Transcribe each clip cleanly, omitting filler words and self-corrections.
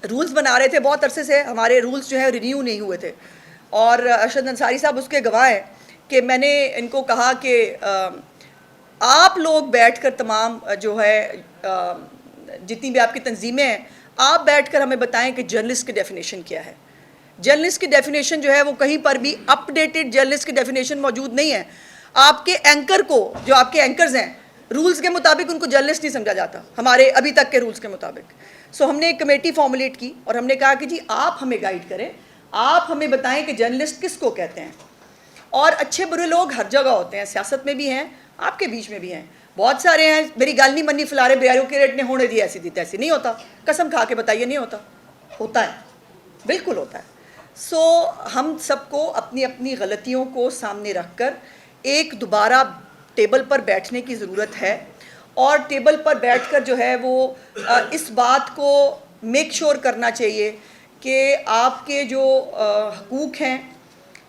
Rules बना रहे थे, बहुत अरसे से हमारे रूल्स जो है रिन्यू नहीं हुए थे, और अरशद अंसारी साहब उसके गवाह हैं कि मैंने इनको कहा कि आप लोग बैठकर तमाम जो है जितनी भी आपकी तंजीमें हैं, आप बैठकर हमें बताएं कि जर्नलिस्ट की डेफिनेशन क्या है। जर्नलिस्ट की डेफिनेशन जो है वो कहीं पर भी अपडेटेड जर्नलिस्ट की डेफिनेशन मौजूद नहीं है। आपके एंकर को, जो आपके एंकर्स हैं, रूल्स के मुताबिक उनको जर्नलिस्ट नहीं समझा जाता, हमारे अभी तक के रूल्स के मुताबिक। सो हमने एक कमेटी फॉर्मुलेट की और हमने कहा कि जी आप हमें गाइड करें, आप हमें बताएं कि जर्नलिस्ट किसको कहते हैं। और अच्छे बुरे लोग हर जगह होते हैं, सियासत में भी हैं, आपके बीच में भी हैं, बहुत सारे हैं। मेरी गल नहीं मनी फलारे ब्यूरोक्रेट ने होने दी, ऐसी दी तैसी नहीं होता। कसम खा के बताइए नहीं होता, होता है, बिल्कुल होता है। सो हम सबको अपनी अपनी गलतियों को सामने रखकर एक दोबारा टेबल पर बैठने की ज़रूरत है, और टेबल पर बैठकर जो है वो इस बात को मेक श्योर करना चाहिए कि आपके जो हकूक़ हैं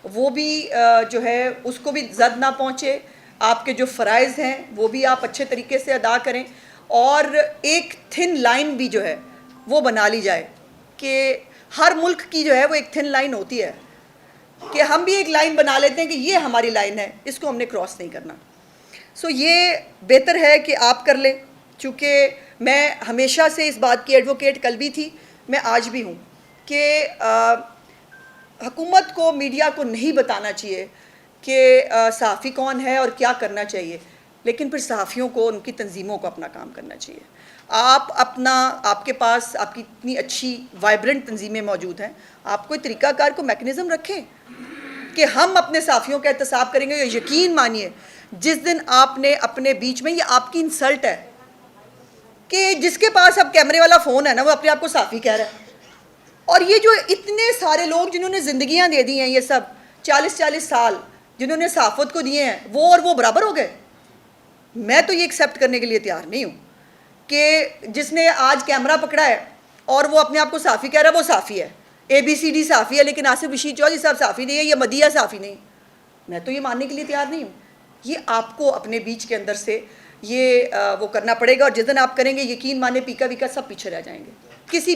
वो भी जो है उसको भी ज़द ना पहुँचे, आपके जो फ़राइज़ हैं वो भी आप अच्छे तरीके से अदा करें, और एक थिन लाइन भी जो है वो बना ली जाए कि हर मुल्क की जो है वो एक थिन लाइन होती है कि हम भी एक लाइन बना लेते हैं कि ये हमारी लाइन है, इसको हमने क्रॉस नहीं करना। सो ये बेहतर है कि आप कर लें, चूँकि मैं हमेशा से इस बात की एडवोकेट कल भी थी, मैं आज भी हूँ कि हुकूमत को, मीडिया को नहीं बताना चाहिए कि सहाफ़ी कौन है और क्या करना चाहिए, लेकिन फिर सहाफ़ियों को, उनकी तंजीमों को अपना काम करना चाहिए। आप अपना, आपके पास आपकी इतनी अच्छी वाइब्रेंट तंजीमें मौजूद हैं, आप कोई तरीक़ाकार को मैकेनिज़्म रखें कि हम अपने सहाफ़ियों का एहतसाब करेंगे। यकीन मानिए जिस दिन आपने अपने बीच में, ये आपकी इंसल्ट है कि जिसके पास अब कैमरे वाला फ़ोन है ना, वो अपने आप को सहाफ़ी कह रहा है। और ये जो इतने सारे लोग जिन्होंने ज़िंदगियाँ दे दी हैं, ये सब 40-40 साल जिन्होंने सहाफ़त को दिए हैं, वो और वो बराबर हो गए। मैं तो ये एक्सेप्ट करने के लिए तैयार नहीं हूँ कि जिसने आज कैमरा पकड़ा है और वो अपने आप को सहाफ़ी कह रहा है, वो सहाफ़ी है, ABCD सहाफ़ी है, लेकिन आसिफ रशीद चौधरी साहब सहाफ़ी नहीं है, या मदिया सहाफ़ी नहीं। मैं तो ये मानने के लिए तैयार नहीं हूँ। ये आपको अपने बीच के अंदर से ये वो करना पड़ेगा, और जिस दिन आप करेंगे, यकीन माने पीका वीका सब पीछे रह जाएंगे। किसी